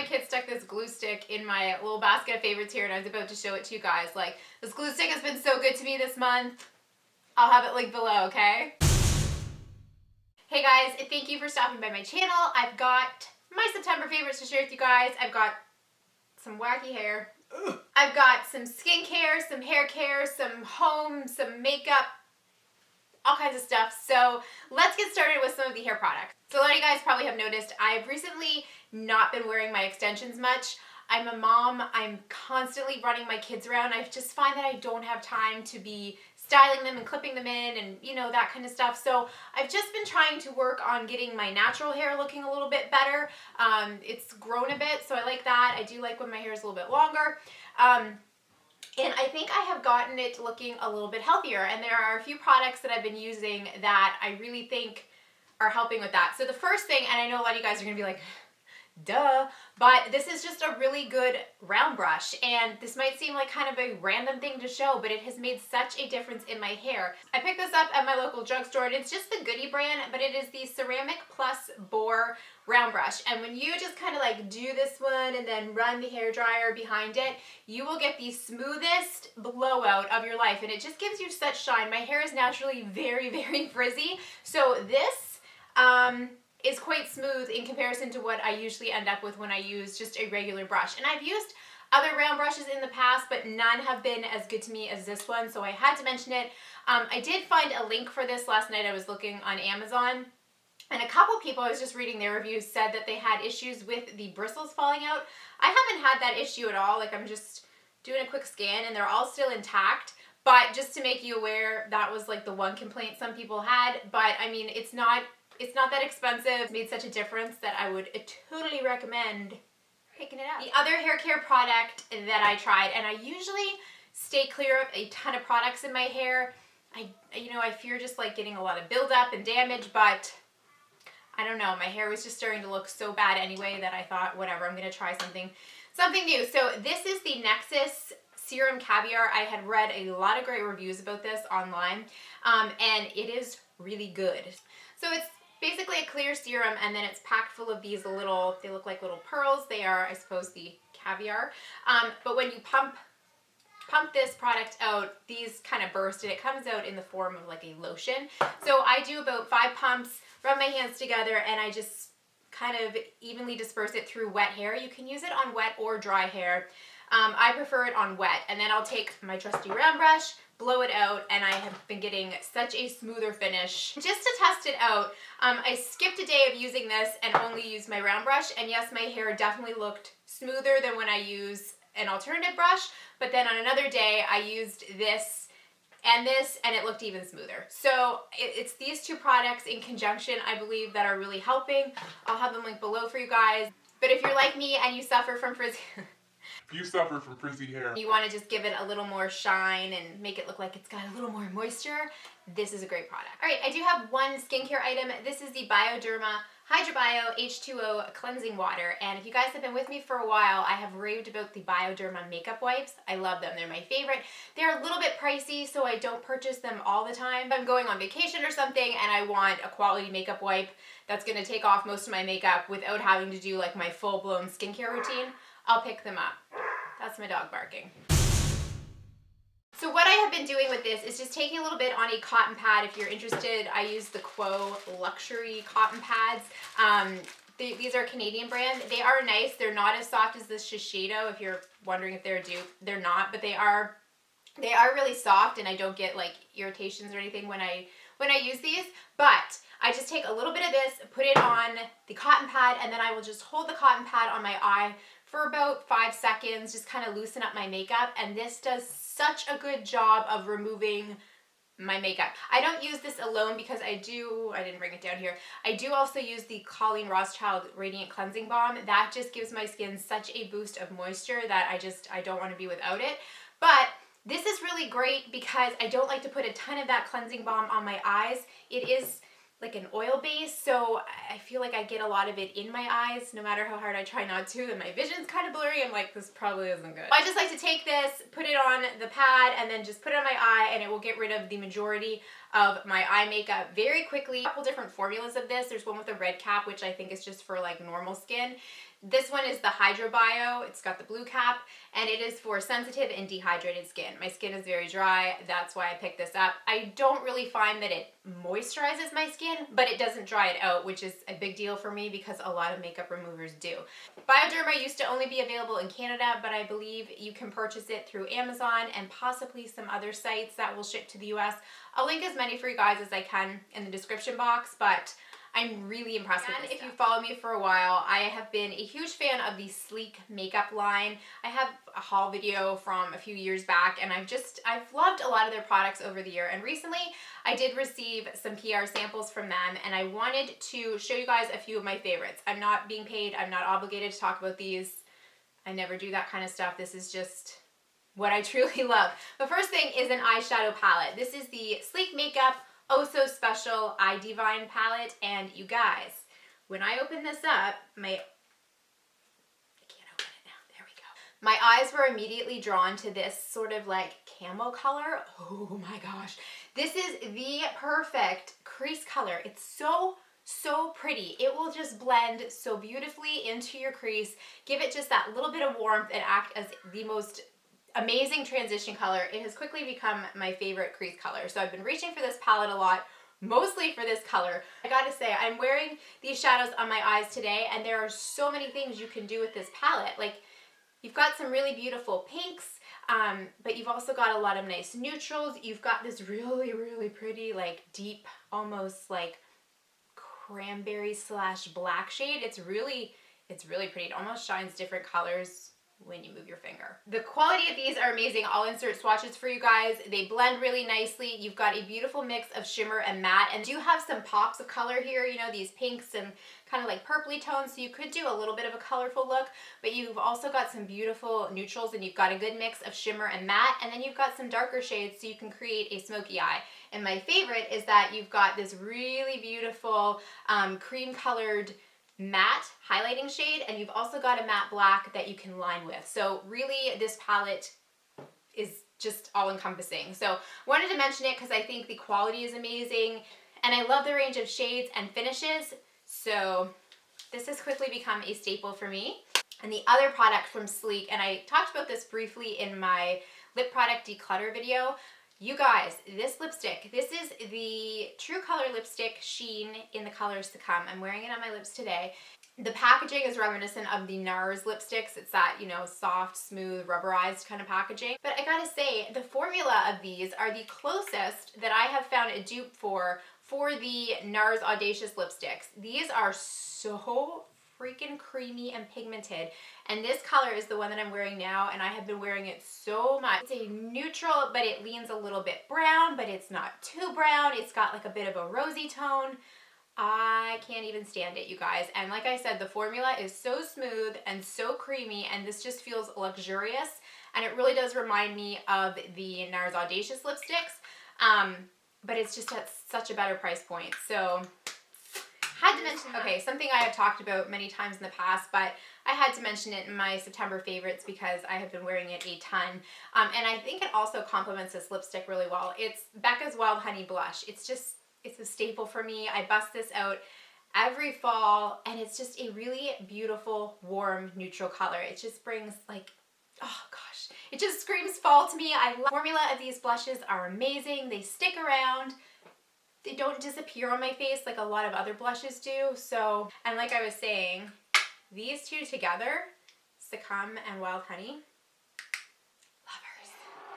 kid stuck this glue stick in my little basket of favorites here, and I was about to show it to you guys. Like, this glue stick has been so good to me this month. I'll have it linked below, okay? Hey guys, thank you for stopping by my channel. I've got my September favorites to share with you guys. I've got some wacky hair. I've got some skincare, some hair care, some home, some makeup, all kinds of stuff. So let's get started with some of the hair products. So a lot of you guys probably have noticed I've recently not been wearing my extensions much. I'm a mom. I'm constantly running my kids around. I just find that I don't have time to be styling them and clipping them in and, you know, that kind of stuff. So I've just been trying to work on getting my natural hair looking a little bit better. It's grown a bit, so I like that. I do like when my hair is a little bit longer. And I think I have gotten it looking a little bit healthier. And there are a few products that I've been using that I really think are helping with that. So the first thing, and I know a lot of you guys are gonna be like, duh, but this is just a really good round brush, and this might seem like kind of a random thing to show, but it has made such a difference in my hair. I picked this up at my local drugstore, and it's just the Goody brand, but it is the Ceramic Plus Bore round brush, and when you just kind of like do this one and then run the hair dryer behind it, you will get the smoothest blowout of your life, and it just gives you such shine. My hair is naturally very, very frizzy, so this is quite smooth in comparison to what I usually end up with when I use just a regular brush. And I've used other round brushes in the past, but none have been as good to me as this one, so I had to mention it. I did find a link for this last night. I was looking on Amazon, and a couple people, I was just reading their reviews, said that they had issues with the bristles falling out. I haven't had that issue at all. Like, I'm just doing a quick scan, and they're all still intact. But just to make you aware, that was like the one complaint some people had. But I mean, it's not that expensive. It's made such a difference that I would totally recommend picking it up. The other hair care product that I tried, and I usually stay clear of a ton of products in my hair. I fear just like getting a lot of buildup and damage, but I don't know. My hair was just starting to look so bad anyway that I thought, whatever, I'm gonna try something new. So this is the Nexus Serum Caviar. I had read a lot of great reviews about this online, and it is really good. So it's basically a clear serum, and then it's packed full of these little, they look like little pearls. They are, I suppose, the caviar. But when you pump this product out, these kind of burst, and it comes out in the form of like a lotion. So I do about 5 pumps, rub my hands together, and I just kind of evenly disperse it through wet hair. You can use it on wet or dry hair. I prefer it on wet, and then I'll take my trusty round brush, blow it out, and I have been getting such a smoother finish. Just to test it out, I skipped a day of using this and only used my round brush, and yes, my hair definitely looked smoother than when I use an alternative brush, but then on another day I used this, and it looked even smoother. So it's these two products in conjunction, I believe, that are really helping. I'll have them linked below for you guys. But if you're like me and you suffer from frizzy hair, you want to just give it a little more shine and make it look like it's got a little more moisture, this is a great product. All right, I do have one skincare item. This is the Bioderma Hydrobio H2O Cleansing Water, and if you guys have been with me for a while, I have raved about the Bioderma makeup wipes. I love them. They're my favorite. They're a little bit pricey, so I don't purchase them all the time. If I'm going on vacation or something and I want a quality makeup wipe that's going to take off most of my makeup without having to do like my full-blown skincare routine, I'll pick them up. That's my dog barking. So what I have been doing with this is just taking a little bit on a cotton pad. If you're interested, I use the Quo Luxury cotton pads. These are a Canadian brand. They are nice. They're not as soft as the Shiseido. If you're wondering if they're a dupe, they're not, but they are really soft, and I don't get like irritations or anything when I use these. But I just take a little bit of this, put it on the cotton pad, and then I will just hold the cotton pad on my eye for about 5 seconds, just kind of loosen up my makeup, and this does such a good job of removing my makeup. I don't use this alone because I didn't bring it down here. I do also use the Colleen Rothschild Radiant Cleansing Balm. That just gives my skin such a boost of moisture that I don't want to be without it. But this is really great because I don't like to put a ton of that cleansing balm on my eyes. It is like an oil base, so I feel like I get a lot of it in my eyes no matter how hard I try not to, and my vision's kind of blurry. I'm like, this probably isn't good. I just like to take this, put it on the pad, and then just put it on my eye, and it will get rid of the majority of my eye makeup very quickly. A couple different formulas of this. There's one with a red cap, which I think is just for like normal skin. This one is the Hydro Bio. It's got the blue cap, and it is for sensitive and dehydrated skin. My skin is very dry. That's why I picked this up. I don't really find that it moisturizes my skin, but it doesn't dry it out, which is a big deal for me because a lot of makeup removers do. Bioderma used to only be available in Canada, but I believe you can purchase it through Amazon and possibly some other sites that will ship to the US. I'll link as many for you guys as I can in the description box, but I'm really impressed with this stuff. If you follow me for a while, I have been a huge fan of the Sleek makeup line. I have a haul video from a few years back, and I've loved a lot of their products over the year. And recently, I did receive some PR samples from them, and I wanted to show you guys a few of my favorites. I'm not being paid. I'm not obligated to talk about these. I never do that kind of stuff. This is just what I truly love. The first thing is an eyeshadow palette. This is the Sleek Makeup Oh So Special Eye Divine palette, and you guys, when I open this up, I can't open it now, there we go. My eyes were immediately drawn to this sort of like camo color. Oh my gosh. This is the perfect crease color. It's so pretty. It will just blend so beautifully into your crease, give it just that little bit of warmth, and act as the most amazing transition color. It has quickly become my favorite crease color. So I've been reaching for this palette a lot, mostly for this color. I gotta say, I'm wearing these shadows on my eyes today, and there are so many things you can do with this palette. Like, you've got some really beautiful pinks, but you've also got a lot of nice neutrals. You've got this really pretty, like deep, almost like cranberry / black shade. It's really pretty. It almost shines different colors when you move your finger. The quality of these are amazing. I'll insert swatches for you guys. They blend really nicely. You've got a beautiful mix of shimmer and matte, and do have some pops of color here, you know, these pinks and kind of like purpley tones, so you could do a little bit of a colorful look, but you've also got some beautiful neutrals, and you've got a good mix of shimmer and matte, and then you've got some darker shades so you can create a smoky eye. And my favorite is that you've got this really beautiful cream colored matte highlighting shade, and you've also got a matte black that you can line with. So really, this palette is just all encompassing. So wanted to mention it because I think the quality is amazing, and I love the range of shades and finishes. So this has quickly become a staple for me. And the other product from Sleek, and I talked about this briefly in my lip product declutter video. You guys, this lipstick, this is the True Color Lipstick Sheen in the colors to come. I'm wearing it on my lips today. The packaging is reminiscent of the NARS lipsticks. It's that, you know, soft, smooth, rubberized kind of packaging. But I gotta say, the formula of these are the closest that I have found a dupe for the NARS Audacious lipsticks. These are so freaking creamy and pigmented, and this color is the one that I'm wearing now, and I have been wearing it so much. It's a neutral, but it leans a little bit brown, but it's not too brown. It's got like a bit of a rosy tone. I can't even stand it, you guys. And like I said, the formula is so smooth and so creamy, and this just feels luxurious, and it really does remind me of the NARS Audacious lipsticks, but it's just at such a better price point. So had to mention, okay, something I have talked about many times in the past, but I had to mention it in my September favorites because I have been wearing it a ton. And I think it also complements this lipstick really well. It's Becca's Wild Honey Blush. It's a staple for me. I bust this out every fall, and it's just a really beautiful, warm, neutral color. It just brings like, oh gosh, it just screams fall to me. The formula of these blushes are amazing. They stick around. They don't disappear on my face like a lot of other blushes do. So, and like I was saying, these two together, Succumb and Wild Honey, lovers.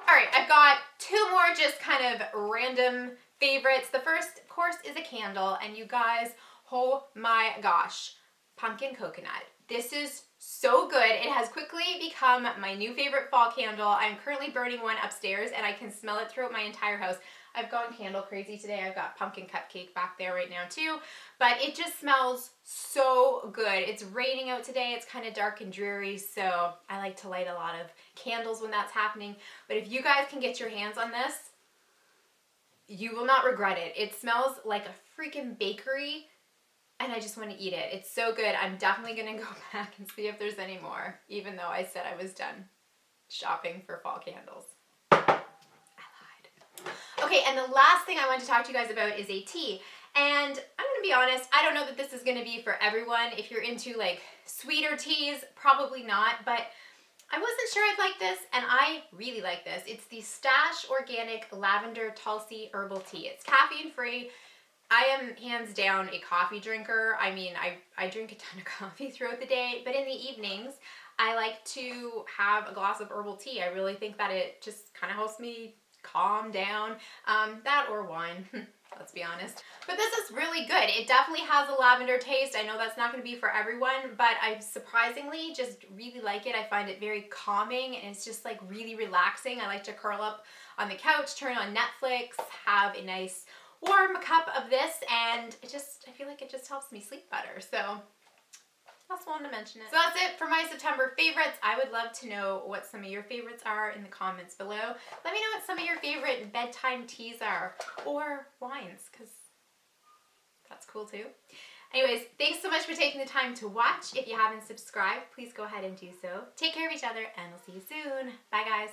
All right, I've got two more just kind of random favorites. The first, of course, is a candle, and you guys, oh my gosh, pumpkin coconut. This is so good. It has quickly become my new favorite fall candle. I'm currently burning one upstairs, and I can smell it throughout my entire house. I've gone candle crazy today. I've got pumpkin cupcake back there right now too, but it just smells so good. It's raining out today. It's kind of dark and dreary, so I like to light a lot of candles when that's happening. But if you guys can get your hands on this, you will not regret it. It smells like a freaking bakery, and I just want to eat it. It's so good. I'm definitely going to go back and see if there's any more, even though I said I was done shopping for fall candles. Okay, and the last thing I want to talk to you guys about is a tea. And I'm gonna be honest, I don't know that this is gonna be for everyone. If you're into like sweeter teas, probably not, but I wasn't sure I'd like this, and I really like this. It's the Stash Organic Lavender Tulsi Herbal Tea. It's caffeine free. I am hands down a coffee drinker. I mean, I drink a ton of coffee throughout the day, but in the evenings, I like to have a glass of herbal tea. I really think that it just kind of helps me calm down. That or wine, let's be honest. But this is really good. It definitely has a lavender taste. I know that's not going to be for everyone, but I surprisingly just really like it. I find it very calming, and it's just like really relaxing. I like to curl up on the couch, turn on Netflix, have a nice warm cup of this, and I feel like it just helps me sleep better. So that's one to mention it. So that's it for my September favorites. I would love to know what some of your favorites are in the comments below. Let me know what some of your favorite bedtime teas are, or wines, because that's cool too. Anyways, thanks so much for taking the time to watch. If you haven't subscribed, please go ahead and do so. Take care of each other, and we'll see you soon. Bye, guys.